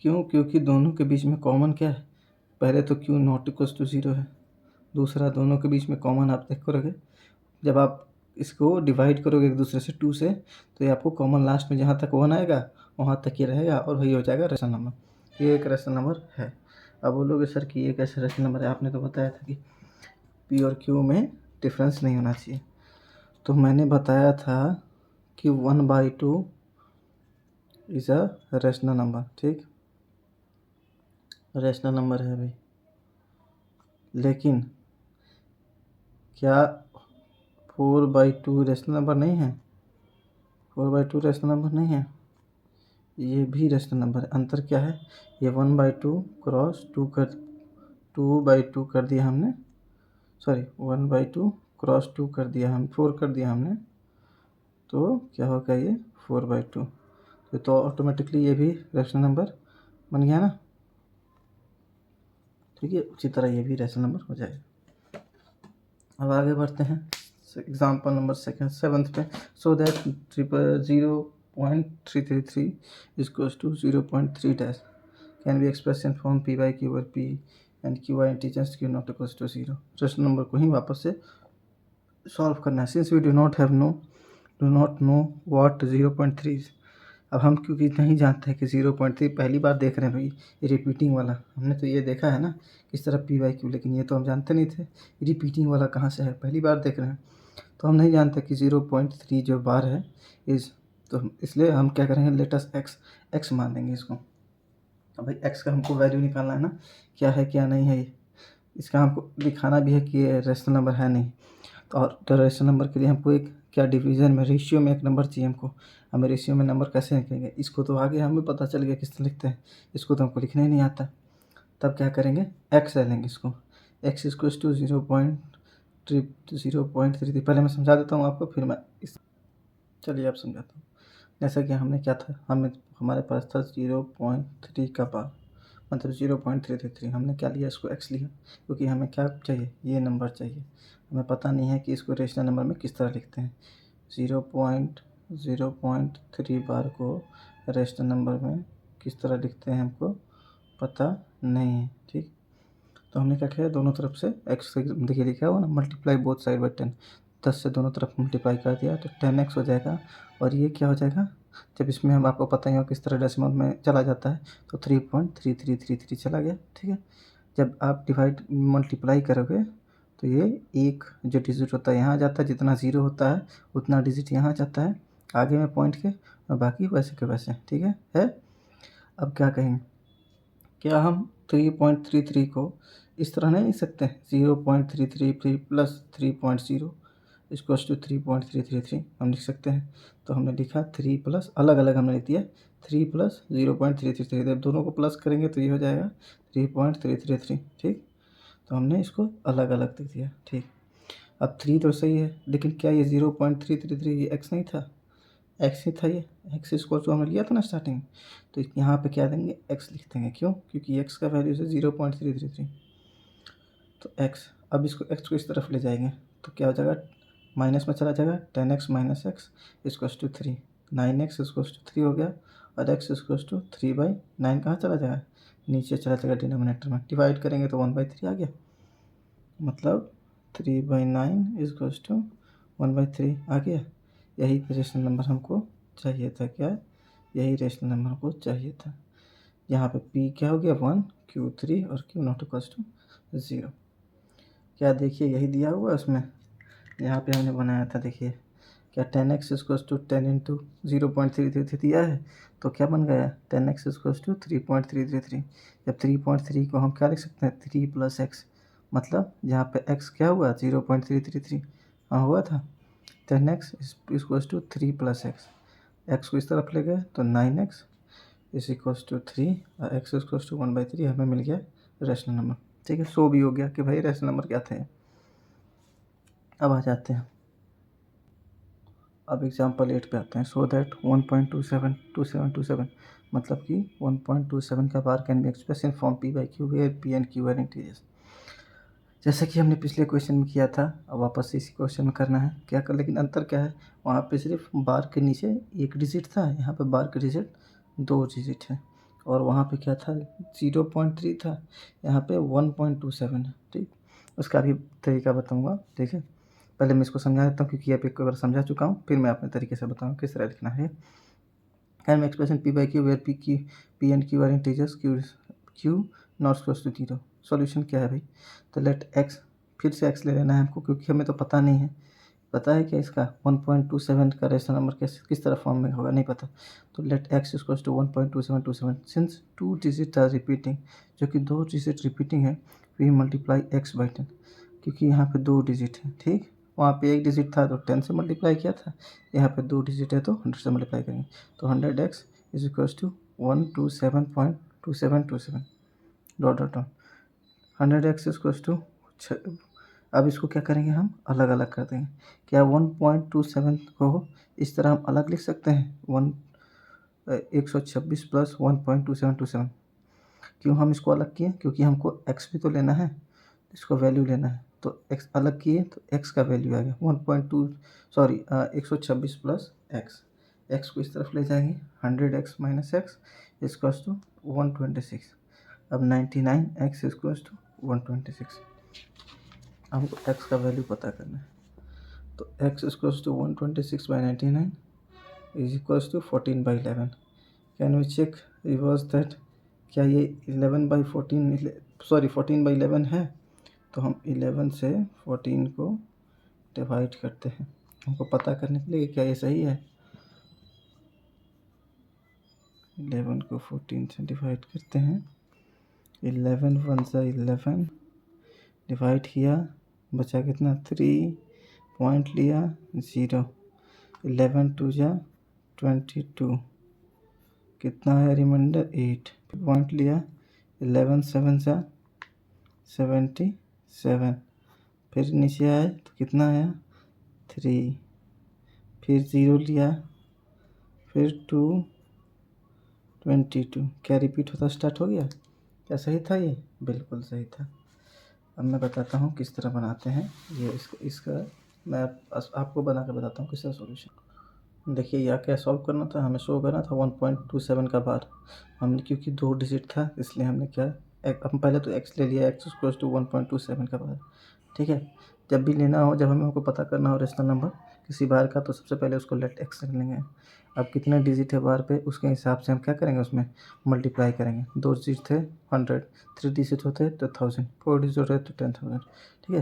क्यों? क्योंकि दोनों के बीच में कॉमन क्या है, पहले तो q नॉट इक्वल टू 0 है, दूसरा दोनों के बीच में कॉमन आप देख करोगे, जब आप इसको डिवाइड करोगे एक दूसरे से 2 से, तो ये आपको कॉमन लास्ट में जहाँ तक 1 आएगा वहाँ तक ये रहेगा, और वही हो जाएगा रेशनल नंबर। ये एक रेशनल नंबर है। अब बोलोगे सर कि ये कैसे रेशनल नंबर है, आपने तो बताया था कि p और q में डिफरेंस नहीं होना चाहिए, तो मैंने बताया था कि 1/2 इज़ अ रेशनल नंबर, ठीक, रेशनल नंबर है भाई। लेकिन क्या 4/2 रेशनल नंबर नहीं है? 4/2 रेशनल नंबर नहीं है, ये भी रेशनल नंबर है। अंतर क्या है, ये 1/2 क्रॉस 2 कर दिया हमने, सॉरी 1/2 क्रॉस 2 कर दिया, हम 4 कर दिया हमने, तो क्या होगा ये 4/2, तो ऑटोमेटिकली ये भी रेशनल नंबर बन गया ना, ठीक है। उसी तरह ये भी रेशनल नंबर हो जाएगा। अब आगे बढ़ते हैं एग्जाम्पल नंबर सेवन्थ पे। So that 0.333 equals to 0.3 dash can be express in form p by q और p and q are integers q not equals to 0। Rational number को ही वापस से सॉल्व करना है, since we do not know what 0.3 is. अब हम क्योंकि नहीं जानते हैं कि 0.3 पहली बार देख रहे हैं भाई, ये रिपीटिंग वाला हमने तो ये देखा है ना किस तरह p by q, लेकिन ये तो हम जानते नहीं थे रिपीटिंग वाला कहाँ से है, पहली बार देख रहे हैं, तो हम नहीं जानते कि 0.3 जो बार है इस, तो इसलिए हम क्या करेंगे, लेटस x मान लेंगे इसको। अब भाई x का हमको वैल्यू निकालना है ना, क्या है क्या नहीं है ये, इसका हमको दिखाना भी है कि ये रेशनल नंबर है नहीं। तो और तो रेशनल नंबर के लिए हमको एक क्या डिवीज़न में रेशियो में एक नंबर चाहिए हमको। हमें रेशियो में नंबर कैसे लिखेंगे, इसको तो आगे हमें पता चल गया किस तरह लिखते हैं, इसको तो हमको लिखना ही नहीं आता। तब क्या करेंगे, एक्स ले लेंगे इसको, एक्स इक्वल्स टू 0.33। पहले मैं समझा देता हूँ आपको, फिर मैं इस चलिए आप समझाता हूँ। जैसा कि हमने क्या था, हमारे पास था 0.3 का पावर, मतलब 0.333। हमने क्या लिया, इसको एक्स लिया, क्योंकि हमें क्या चाहिए, ये नंबर चाहिए। हमें पता नहीं है कि इसको रेशनल नंबर में किस तरह लिखते हैं। 0.3 बार को रेशनल नंबर में किस तरह लिखते हैं हमको पता नहीं है, ठीक। तो हमने क्या किया, दोनों तरफ से एक्स से देखिए लिखा हुआ ना, मल्टीप्लाई बोथ साइड बाई 10। 10 से दोनों तरफ मल्टीप्लाई कर दिया तो 10x हो जाएगा। और ये क्या हो जाएगा, जब इसमें हम आपको पता ही हो किस तरह डेसिमल में चला जाता है, तो 3.3333 चला गया, ठीक है। जब आप डिवाइड मल्टीप्लाई करोगे तो ये एक जो डिजिट होता है यहाँ आ जाता है, जितना ज़ीरो होता है उतना डिजिट यहाँ आ जाता है आगे में पॉइंट के, और बाकी वैसे के वैसे, ठीक है। अब क्या कहेंगे, क्या हम 3.33 को इस तरह नहीं लिख सकते, 0.333 प्लस 3.0 इक्वल्स टू 3.333 हम लिख सकते हैं। तो हमने लिखा 3 प्लस, अलग अलग हमने लिख दिया 3 प्लस 0.333। जब दोनों को प्लस करेंगे तो ये हो जाएगा 3.333, ठीक। तो हमने इसको अलग अलग लिख दिया, ठीक। अब 3 तो सही है, लेकिन क्या ये 0.333 ये एक्स नहीं था, एक्स ही था ये, एक्स इक्वल टू हमने लिया था ना स्टार्टिंग। तो यहाँ पे क्या देंगे, एक्स लिख देंगे, क्यों, क्योंकि एक्स का वैल्यू है 0.333। तो एक्स, अब इसको एक्स को इस तरफ ले जाएंगे तो क्या हो जाएगा, माइनस में चला जाएगा, 10x minus x equals to 3, 9x equals to 3 हो गया। और x इक्वल्स टू 3/9 कहाँ चला जाएगा, नीचे चला जाएगा डिनोमिनेटर में, डिवाइड करेंगे तो 1/3 आ गया, मतलब 3/9 इक्वल्स टू 1/3 आ गया। यही रेशनल नंबर हमको चाहिए था, क्या, यही रेशनल नंबर हमको चाहिए था। यहाँ पे p क्या हो गया 1, q3 और q नॉट इक्वल्स टू 0। क्या देखिए यही दिया हुआ है उसमें, यहाँ पे हमने बनाया था, देखिए क्या 10x इक्वल्स टू 10 इंटू 0.333 दिया है, तो क्या बन गया 10x इक्वल्स टू 3.333। जब 3.3 को हम क्या लिख सकते हैं, 3 प्लस एक्स, मतलब यहाँ पे x क्या हुआ 0.333, हाँ हुआ था। 10x equals to 3 plus x, x को इस तरफ ले गए तो 9x इज इक्वल्स टू 3 और एक्स इक्वल्स टू 1/3 हमें मिल गया रेशनल नंबर, ठीक है। सो भी हो गया कि भाई रेशनल नंबर क्या थे। अब आ जाते हैं, अब एग्जाम्पल 8 पे आते हैं। सो दैट 1.272727 मतलब कि 1.27 का bar can be express in form p by q where p and q are integers. जैसा कि हमने पिछले क्वेश्चन में किया था, अब वापस से इसी क्वेश्चन में करना है क्या कर, लेकिन अंतर क्या है, वहाँ पे सिर्फ बार के नीचे एक डिजिट था, यहाँ पे बार के डिजिट 2 डिजिट है। और वहाँ पे क्या था 0.3 था, यहाँ पे 1.27 है, ठीक। उसका भी तरीका बताऊँगा, ठीक है। पहले मैं इसको समझा देता हूँ, क्योंकि आप एक बार समझा चुका हूँ, फिर मैं अपने तरीके से बताऊँ किस तरह लिखना है। Can expression p by q where p and q are integers, q not close to 0। Solution क्या है भाई, तो लेट x, फिर से x ले लेना है हमको, क्योंकि हमें तो पता नहीं है, पता है क्या इसका 1.27 का रेशनल नंबर किस तरह फॉर्म में होगा नहीं पता। तो let x equals to 1.2727 since 2 digit are repeating, जो कि 2 डिजिट रिपीटिंग है, वी मल्टीप्लाई x बाई 10, क्योंकि यहाँ पे 2 डिजिट है, ठीक। वहाँ पे एक डिजिट था तो 10 से मल्टीप्लाई किया था, यहाँ पे 2 डिजिट है तो 100 से मल्टीप्लाई करेंगे। तो 100x is equals to 127.2727 dot dot dot 100x equals to, अब इसको क्या करेंगे, हम अलग अलग कर देंगे। क्या 1.27 को इस तरह हम अलग लिख सकते हैं, 126 प्लस 1.2727। क्यों हम इसको अलग किए, क्योंकि हमको x भी तो लेना है, इसको वैल्यू लेना है, तो x अलग किए तो x का वैल्यू आ गया 126 प्लस x को इस तरफ ले जाएंगे, 100x minus x equals to 126। अब 99x इक्वल्स टू 126, हमको x का वैल्यू पता करना है। तो x equals to 126/99 is equals to 14/11। Can we check reverse that, क्या ये 14/11 है, तो हम 11 से 14 को डिवाइड करते हैं, हमको पता करने के लिए क्या ये सही है। 11 को 14 से डिवाइड करते हैं, 11 1 सा 11, डिवाइड किया, बचा कितना 3 पॉइंट लिया 0, 11 2 जा 22, कितना है रिमाइंडर 8, पॉइंट लिया 11 7 जा 77, फिर नीचे आए तो कितना आया 3, फिर 0 लिया, फिर 2 22, क्या रिपीट होता स्टार्ट हो गया? क्या सही था ये? बिल्कुल सही था। अब मैं बताता हूँ किस तरह बनाते हैं ये इसका मैं आपको बना कर बताता हूँ किसका सॉल्यूशन। देखिए यहाँ क्या सॉल्व करना था, हमें शो करना था 1.27 का बार। हमने क्योंकि 2 डिजिट था इसलिए हमने क्या हम पहले तो x ले लिया, x इक्वल्स टू 1.27 का बार। ठीक है, जब भी लेना हो, जब हमें हमको पता करना हो रेशनल नंबर किसी बार का, तो सबसे पहले उसको लेट x रख लेंगे। अब कितने डिजिट है बार पे उसके हिसाब से हम क्या करेंगे, उसमें मल्टीप्लाई करेंगे। 2 डिजिट थे 100, 3 डिजिट होते तो 1000, 4 डिजिट होते तो 10,000। ठीक है,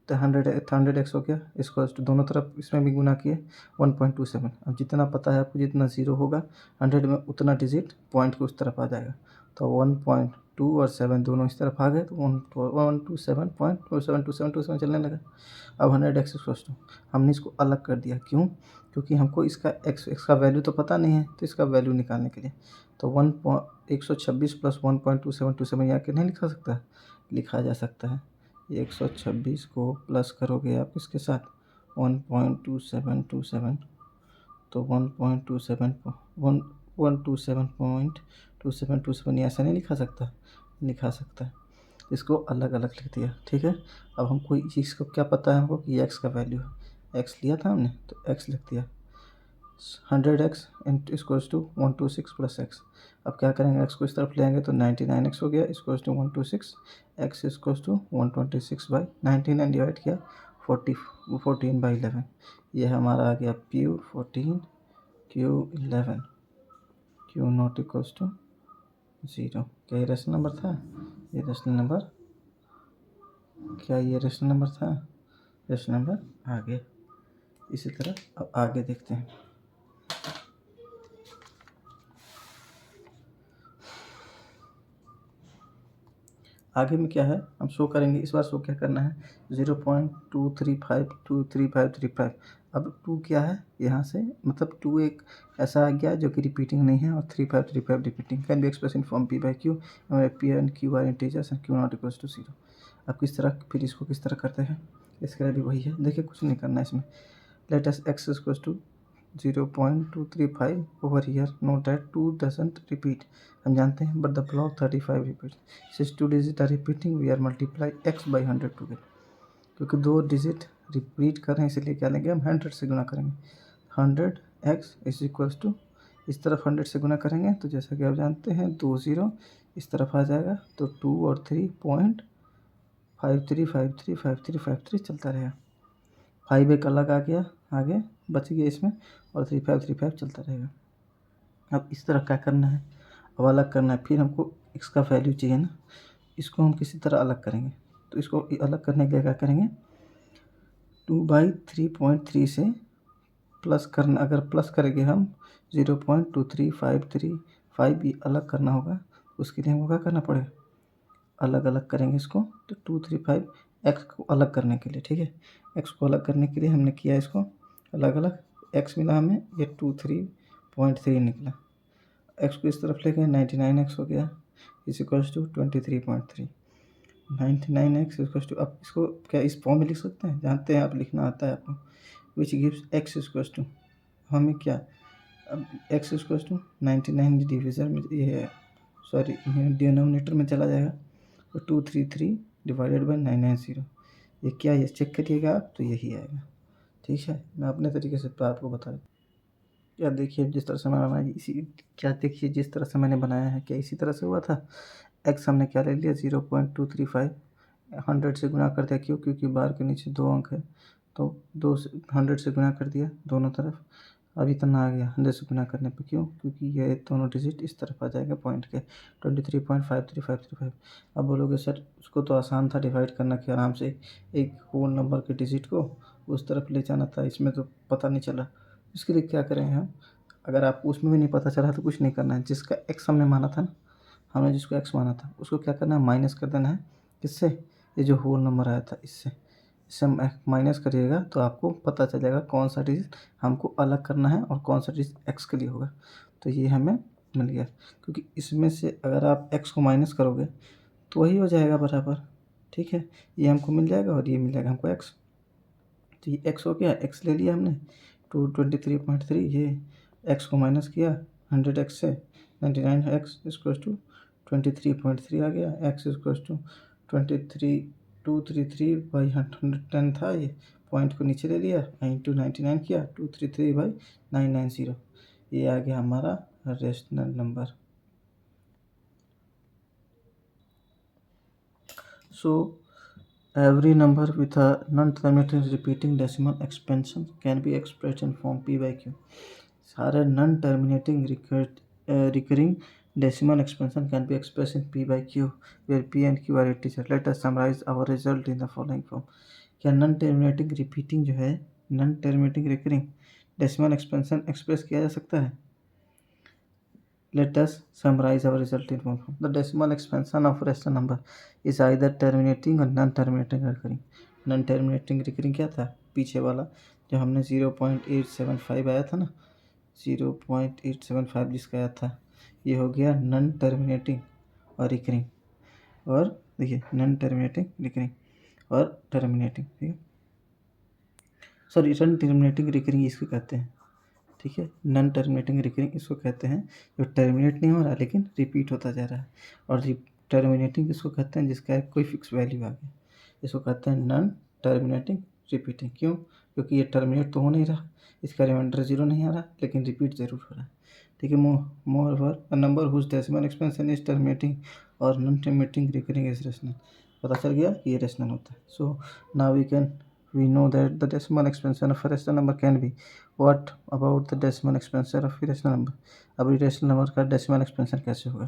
तो 100x हो गया, इसको दोनों तरफ इसमें भी गुना किए 1.27। अब जितना पता है आपको, जितना 0 होगा 100 में उतना डिजिट पॉइंट के उस तरफ आ जाएगा। तो 1.2 और 7 दोनों इस तरफ आ गए तो 127.2727 चलने लगा। अब 100x हमने इसको अलग कर दिया, क्यों? क्योंकि हमको इसका x का वैल्यू तो पता नहीं है, तो इसका वैल्यू निकालने के लिए तो 126 प्लस 1.2727 यहाँ के नहीं लिखा सकता, लिखा जा सकता है। 126 को प्लस करोगे आप इसके साथ 1.2727 तो 127.2727 ये ऐसा नहीं लिखा सकता, लिखा सकता है। इसको अलग अलग लिख दिया। ठीक है, अब हमको चीज़ को क्या पता है हमको कि x का वैल्यू है, x लिया था हमने तो x लिख दिया। 100x equals to 126 plus x। अब क्या करेंगे, x को इस तरफ ले आएंगे तो 99x हो गया equals to 126, x equals to 126/99 divide किया 14/11। ये हमारा आ गया Q14 Q11 Q not equals to 0। क्या ये रेशनल नंबर था? ये रेशनल नंबर, क्या ये रेशनल नंबर था? रेशनल नंबर आ गया। इसी तरह अब आगे देखते हैं। आगे में क्या है हम शो करेंगे। इस बार शो क्या करना है, 0.235 अब 2 क्या है यहाँ से, मतलब 2 एक ऐसा आ गया जो कि रिपीटिंग नहीं है, और 3535 repeating. Can be express in form p/q p and q are integers and q not equals to 0। अब किस तरह, फिर इसको किस तरह करते हैं, इसके लिए भी वही है। देखिए कुछ नहीं करना है इसमें, let us x equals to 0.235 over here. Note that 2 doesn't repeat. हम जानते हैं, but the block 35 repeats. Since 2 digits are repeating, we are multiply x by 100 to get. क्योंकि 2 डिजिट रिपीट कर रहे हैं इसलिए क्या लेंगे हम 100 से गुना करेंगे। 100x इज इक्वल्स टू, इस तरफ 100 से गुना करेंगे तो जैसा कि आप जानते हैं 2 0 इस तरफ आ जाएगा, तो 2 और 3.53535353 चलता रहेगा। 5 एक अलग आ गया, आगे बच गया इसमें, और 3535 चलता रहेगा। अब इस तरह क्या करना है, अब अलग करना है। फिर हमको x का वैल्यू चाहिए ना, इसको हम किसी तरह अलग करेंगे। तो इसको अलग करने के लिए क्या करेंगे, 2/3.3 से प्लस करना, अगर प्लस करेंगे हम 0.23535 भी अलग करना होगा, उसके लिए हमको क्या करना पड़ेगा, अलग अलग करेंगे इसको। तो 235 x को अलग करने के लिए, ठीक है, x को अलग करने के लिए हमने किया इसको अलग अलग। x मिला हमें ये 23.3 निकला, x को इस तरफ ले गए 99x हो गया is equals to 23.3। 99x equals to, अब इसको क्या इस फॉर्म में लिख सकते हैं, जानते हैं आप, लिखना आता है आपको, which gives x equals to, हमें क्या, अब x इक्वल्स टू 99 डिविजन में ये सॉरी डिनोमिनेटर में चला जाएगा, तो 233 डिवाइडेड बाई 990। ये क्या, ये चेक करिएगा आप, तो यही आएगा। ठीक है, मैं अपने तरीके से आपको बता दूँ। क्या देखिए जिस तरह से मैंने बनाया, इसी क्या देखिए जिस तरह से मैंने बनाया है, क्या इसी तरह से हुआ था। x हमने क्या ले लिया 0.235, 100 से गुना कर दिया, क्यों, क्योंकि बार के नीचे 2 अंक है, तो 100 से गुना कर दिया दोनों तरफ। अब इतना आ गया 100 से गुना करने पे, क्यों, क्योंकि ये दोनों डिजिट इस तरफ आ जाएगा पॉइंट के 23.53535। अब बोलोगे सर उसको तो आसान था डिवाइड करना, कि आराम से एक होल नंबर के डिजिट को उस तरफ ले जाना था, इसमें तो पता नहीं चला। इसके लिए क्या करेंगे हम, अगर आपको उसमें भी नहीं पता चला तो कुछ नहीं करना है, जिसका x हमने माना था ना, हमने जिसको x माना था उसको क्या करना है, माइनस कर देना है, किससे, ये जो होल नंबर आया था इससे माइनस करिएगा तो आपको पता चलेगा कौन सा डिजिट हमको अलग करना है और कौन सा डिजिट एक्स के लिए होगा। तो ये हमें मिल गया, क्योंकि इसमें से अगर आप एक्स को माइनस करोगे तो वही हो जाएगा बराबर। ठीक है, ये हमको मिल जाएगा और ये मिल जाएगा हमको एक्स। तो ये एक्स हो गया, एक्स ले लिया हमने 223.3, ये एक्स को माइनस किया 100x से 99x इक्वल्स टू 23.3 आ गया। एक्स इक्वल्स टू 23233/110 था, ये पॉइंट को नीचे ले लिया, इंटू 99 किया, 233/990, ये आ गया हमारा rational number. So every number with a non-terminating repeating decimal expansion can be expressed in form p by q. सारे non-terminating recurring decimal expansion can be expressed in p by q, where p and q are integers. Let us summarize our result in the following form. क्या non-terminating repeating जो है non-terminating recurring decimal expansion express किया जा सकता है? Let us summarize our result in one form. The decimal expansion of rational number is either terminating or non-terminating recurring. Non-terminating recurring क्या था? पीछे वाला जो हमने 0.875 आया था ना, 0.875 जिसका आया था, ये हो गया नॉन टर्मिनेटिंग और रिकरिंग। और देखिए नॉन टर्मिनेटिंग रिकरिंग और टर्मिनेटिंग, ठीक है, सॉरी नॉन टर्मिनेटिंग रिकरिंग इसको कहते हैं। ठीक है, नॉन टर्मिनेटिंग रिकरिंग इसको कहते हैं जो टर्मिनेट नहीं हो रहा लेकिन रिपीट होता जा रहा है। और टर्मिनेटिंग इसको कहते हैं जिसका एक कोई फिक्स वैल्यू आ गया, इसको कहते हैं नॉन टर्मिनेटिंग रिपीटिंग। क्यों? क्योंकि ये टर्मिनेट तो हो नहीं रहा, इसका रिमाइंडर जीरो नहीं आ रहा लेकिन रिपीट ज़रूर हो रहा है। ठीक है, moreover a number whose decimal expansion is terminating और non terminating recurring is rational. पता चल गया कि ये रेशनल होता है। So now we know that the decimal expansion of a rational number can be. What about the decimal expansion of irrational number? अब irrational number का decimal expansion कैसे होगा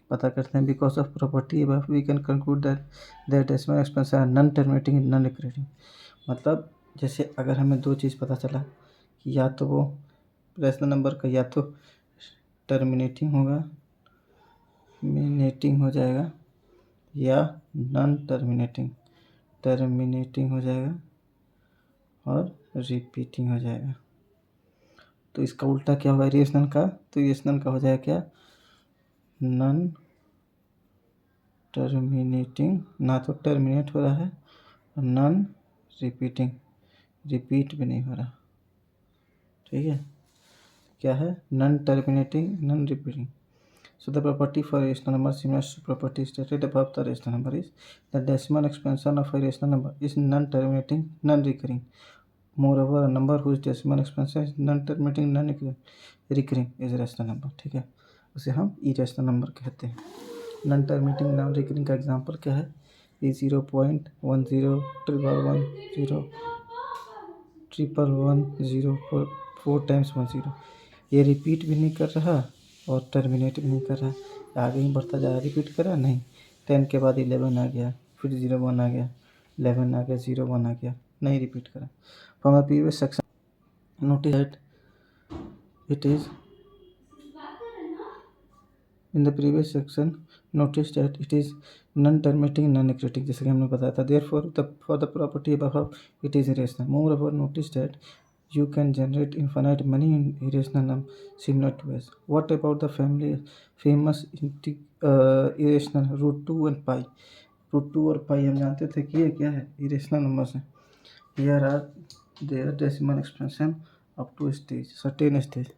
पता करते हैं। Because of property above we can conclude that their decimal expansion are non-terminating and non-recurring। मतलब जैसे अगर हमें दो चीज़ पता चला कि या तो वो रेशनल नंबर का या तो टर्मिनेटिंग होगा, मिनेटिंग हो जाएगा, या नॉन टर्मिनेटिंग हो जाएगा और रिपीटिंग हो जाएगा। तो इसका उल्टा क्या होगा इरेशनल का? तो इरेशनल का हो जाएगा क्या? नॉन टर्मिनेटिंग, ना तो टर्मिनेट हो रहा है, नॉन रिपीटिंग, रिपीट भी नहीं हो रहा। ठीक है, क्या है? Non terminating, non repeating. So the property for a rational number similar to property stated above the rational number is the decimal expansion of a rational number is non-terminating, non-recurring. Moreover, a number whose decimal expansion is non-terminating, non-recurring is a rational number। ठीक है, उसे हम irrational number कहते हैं। non-terminating, non-recurring का example क्या है? ये 0.10 4 टाइम्स 10, ये रिपीट भी नहीं कर रहा और टर्मिनेट भी नहीं कर रहा, आगे ही बढ़ता जा रहा है। रिपीट कर रहा नहीं, 10 के बाद 11 आ गया, फिर 01 आ गया, 11 आ गया, 01 आ गया, नहीं रिपीट करा। From the previous section notice that it is in the previous section notice that it is non terminating, non recurring, जैसे कि हमने बताया था। Therefore for the property above it is irrational. Moreover notice that you can generate infinite many irrational numbers similar to s. What about the famous irrational √2 and pi? √2 और पाई हम जानते थे कि ये क्या है? इरेशनल नंबर्स हैं। Here are their decimal expansion up to stage, certain stage।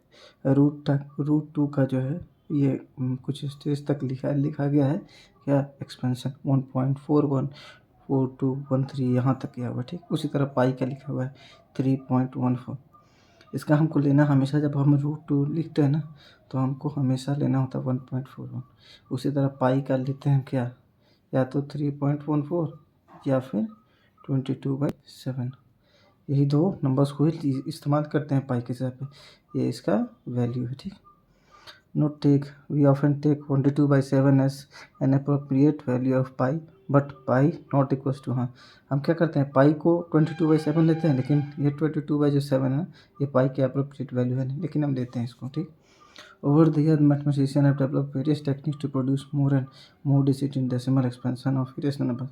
√2 का जो है ये कुछ स्टेज तक लिखा गया है क्या? एक्सपेंशन 1.414213 यहाँ तक किया हुआ है। ठीक, उसी तरह पाई का लिखा हुआ है 3.14। इसका हमको लेना हमेशा, जब हम √2 लिखते हैं ना तो हमको हमेशा लेना होता है 1.41। उसी तरह पाई का लेते हैं क्या? या तो 3.14 या फिर 22/7। यही दो नंबर्स को ही इस्तेमाल करते हैं पाई के हिसाब पे, ये इसका वैल्यू है। ठीक, note take we often take 22/7 as an appropriate value of pi but pi not equals to. हाँ, हम क्या करते हैं, पाई को 22/7 लेते हैं, लेकिन ये 22/7 है ये पाई की अप्रोप्रिएट वैल्यू है नहीं, लेकिन हम लेते हैं इसको। ठीक, over the year mathematician have developed various techniques to produce more and more digit in decimal expansion of irrational number.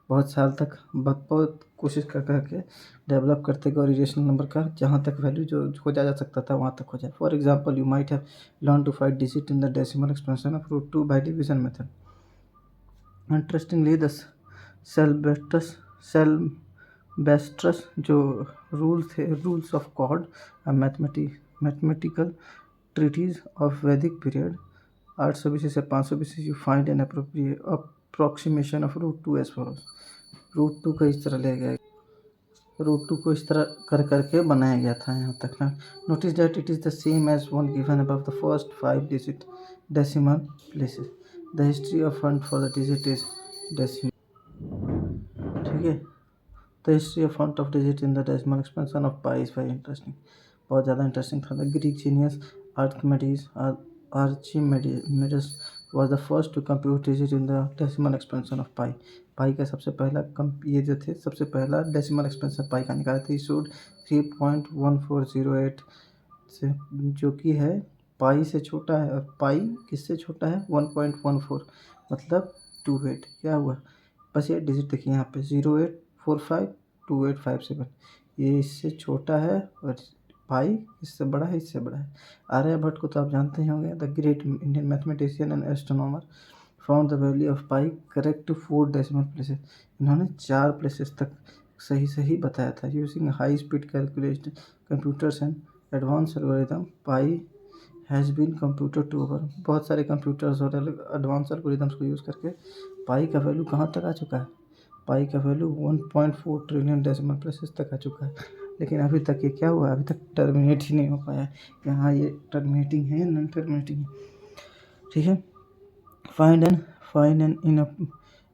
बहुत साल तक बहुत कोशिश कर करके डेवलप करते गए और इरेशनल नंबर का जहाँ तक वैल्यू जो खोजा जा सकता था वहाँ तक खोजा। For example, you might have learn to find digit in the decimal expansion of root 2 by division method. Interestingly the Sulbasutras जो rules of chord, mathematical treatise of Vedic period 820 से 520, you find an approximation of root 2 as follows. Root 2 को इस तरह ले गया, root 2 को इस तरह कर करके बनाया गया था यहाँ तक ना। Notice that it is the same as one given above the first 5 digit decimal places. The history of hunt for the digit is decimal. ठीक है, the history of hunt of digit in the decimal expansion of pi is very interesting. बहुत ज़्यादा interesting था। The Greek genius Archimedes was the first to compute digit in the decimal expansion of pi। पाई का सबसे पहला ये जो थे सबसे पहला डेसिमल एक्सपेंशन पाई का निकाला था। शोड 3.1408 से, जो कि है पाई से छोटा है, और पाई किससे छोटा है 1.14, मतलब 28। क्या हुआ, बस ये डिजिट देखिए यहाँ पे 08452857, ये इससे छोटा है और पाई इससे बड़ा है, इससे बड़ा है। आर्यभट्ट को तो आप जानते ही होंगे, the great Indian mathematician and astronomer found the value of pi correct 4 decimal places. इन्होंने 4 प्लेसेस तक सही बताया था। Using high speed calculation computers and advance algorithm, pi has been computer to over. बहुत सारे कंप्यूटर्स और एडवांस एल्गोरिदम्स को use करके पाई का वैल्यू कहाँ तक आ चुका है, पाई का वैल्यू 1.4 ट्रिलियन डेसिमल प्लेसेस तक आ चुका है। लेकिन अभी तक ये क्या हुआ, अभी तक टर्मिनेट ही नहीं हो पाया। यहाँ ये टर्मिनेटिंग है, नॉन टर्मिनेटिंग है। ठीक है, find N in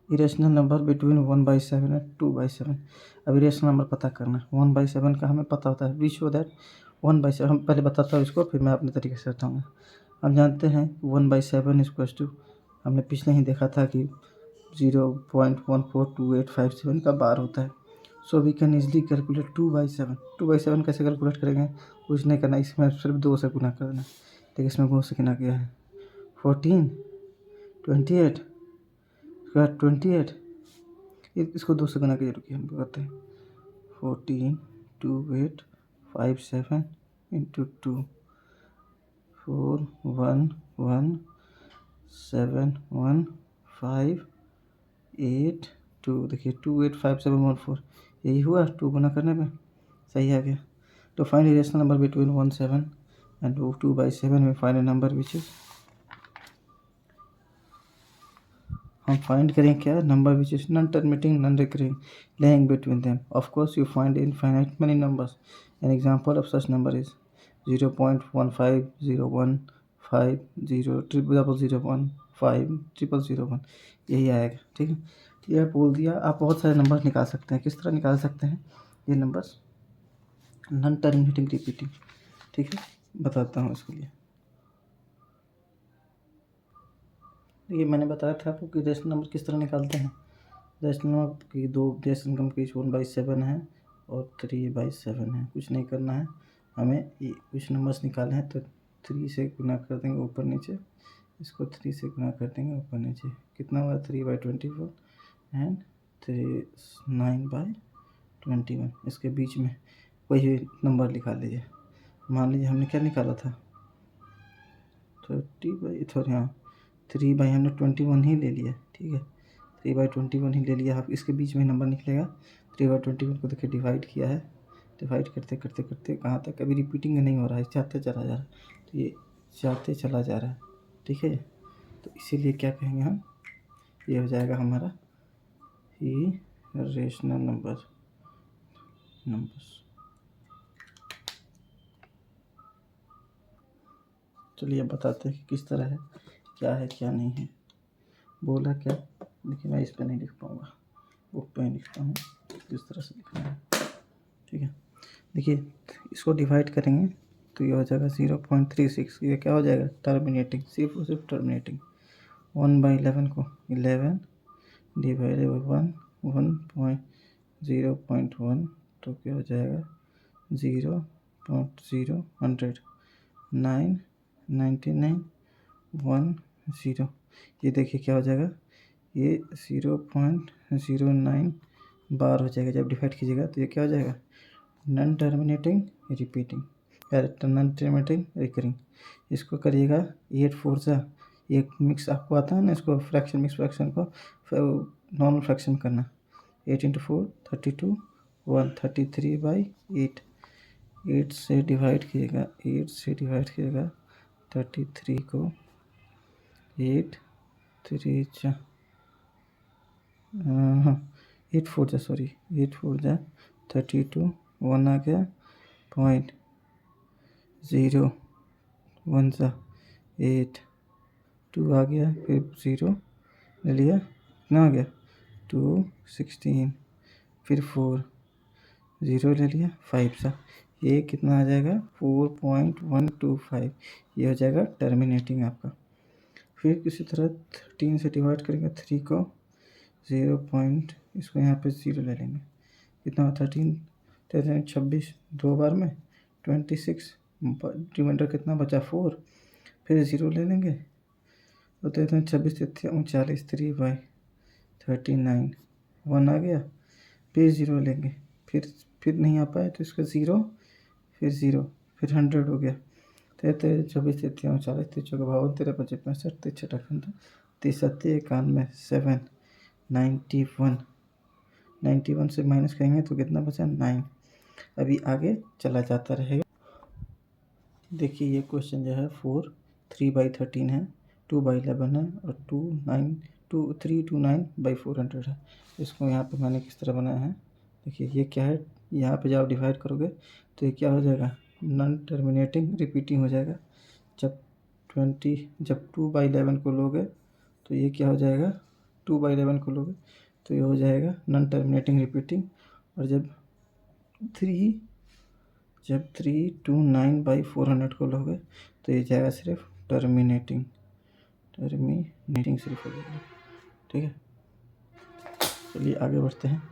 irrational number between 1/7 and 2/7। अब इरेशनल नंबर पता करना है। 1/7 का हमें पता होता है, वी शो दैट 1/7। हम पहले बताता हूँ इसको, फिर मैं अपने तरीके से बताऊँगा। हम जानते हैं 1/7 इक्वल्स टू, हमने पिछले ही देखा था कि 0.142857 का बार होता है। So we can easily calculate 2/7। 2/7 कैसे कैलकुलेट करेंगे, कुछ नहीं करना, इसमें सिर्फ 2 से गुना कर देना। देखिए इसमें 2 से गुना किया है 14, 28, 28, इसको 2 से गुना कीजिए। रुकिए हम करते हैं 142857 इंटू 2 4117158 देखिए 285714, यही हुआ 2 गुना करने में, सही आ गया। तो find irrational number between 17 and 2/7 में find A number which is, हम फाइंड करें क्या, number which is non terminating non recurring laying between them। Of course you find infinite many numbers। An example of such number is 0.15015000015001, यही आएगा। ठीक है, ये बोल दिया। आप बहुत सारे नंबर निकाल सकते हैं। किस तरह निकाल सकते हैं ये नंबर्स, नॉन टर्मिनेटिंग रिपीटिंग। ठीक है, बताता हूँ इसके लिए। ये मैंने बताया था आपको कि रेशनल नंबर किस तरह निकालते हैं। रेशनल नंबर की 2 रेशनल नंबर की 1/7 है और 3/7 है। कुछ नहीं करना है, हमें ये कुछ नंबर्स निकाले हैं तो 3 से गुना कर देंगे ऊपर नीचे, इसको 3 से गुना कर देंगे ऊपर नीचे। कितना हुआ 3/24 एंड 9/21। इसके बीच में कोई भी नंबर निकाल लीजिए। मान लीजिए हमने क्या निकाला था 3 हमने 21 ही ले लिया। ठीक है, 3/21 ही ले लिया। आप इसके बीच में नंबर निकलेगा 3/21 को देखिए डिवाइड किया है, डिवाइड करते करते करते कहाँ तक, अभी रिपीटिंग नहीं हो रहा है, जाते चला जा रहा है, तो ये जाते चला जा रहा है। ठीक है, तो इसीलिए क्या कहेंगे हम, ये हो जाएगा हमारा इरेशनल नंबर्स। चलिए बताते हैं कि किस तरह है, क्या है क्या नहीं है। बोला क्या, देखिए मैं इस पर नहीं लिख पाऊँगा, बुक पे ही लिखता हूँ किस तरह से लिखना है। ठीक है, देखिए इसको डिवाइड करेंगे तो ये हो जाएगा 0.36। ये क्या हो जाएगा, टर्मिनेटिंग, सिर्फ और सिर्फ टर्मिनेटिंग। 1/11 को 11 डिवाइडेड बाई 0.1 तो क्या हो जाएगा 0.0 9 99 10। ये देखिए क्या हो जाएगा, ये 0.0 09 बार हो जाएगा जब डिवाइड कीजिएगा, तो ये क्या हो जाएगा, नॉन टर्मिनेटिंग रिपीटिंग या नॉन टर्मिनेटिंग रिकरिंग। इसको करिएगा 8 4 सा, एक मिक्स आपको आता है ना, इसको फ्रैक्शन मिक्स फ्रैक्शन को नॉर्मल फ्रैक्शन करना। 8 × 4 32 133/8, 8 से डिवाइड कीजिएगा, 8 से डिवाइड कीजिएगा 33 को, 8 3 हाँ 8 4 जा, सॉरी 8 4 जा 32, 1 आ गया 0.01 सा 8, 2 आ गया, फिर 0 ले लिया, कितना आ गया 2 16, फिर 4 0 ले लिया 5 सा, ये कितना आ जाएगा 4.125, ये हो जाएगा टर्मिनेटिंग आपका। फिर किसी तरह 13 से डिवाइड करेंगे 3 को, 0. इसको यहाँ पे 0 ले लेंगे, कितना 13 26 दो बार में 26, रिमाइंडर कितना बचा 4, फिर 0 ले लेंगे तो 26 39 3/39, 1 आ गया, फिर 0 लेंगे, फिर नहीं आ पाए तो इसका 0, फिर 0, फिर 100 हो गया, 23 24 33 40 30 54 52 53 65 63 58 30 70 91 7 91 से माइनस करेंगे तो कितना बचा 9। अभी आगे चला जाता रहेगा। देखिए ये क्वेश्चन जो है 3/13 है, 2/11 है और 329/400 है। इसको यहाँ पे मैंने किस तरह बनाया है, देखिए ये क्या है, यहाँ पे जब आप डिवाइड करोगे तो ये क्या हो जाएगा, नॉन टर्मिनेटिंग रिपीटिंग हो जाएगा। जब 2/11 को लोगे तो ये क्या हो जाएगा, 2/11 को लोगे तो ये हो जाएगा नॉन टर्मिनेटिंग रिपीटिंग। और जब 329/400 को लोगे तो ये जाएगा सिर्फ टर्मिनेटिंग सिर्फ हो जाएगा। ठीक है, चलिए आगे बढ़ते हैं।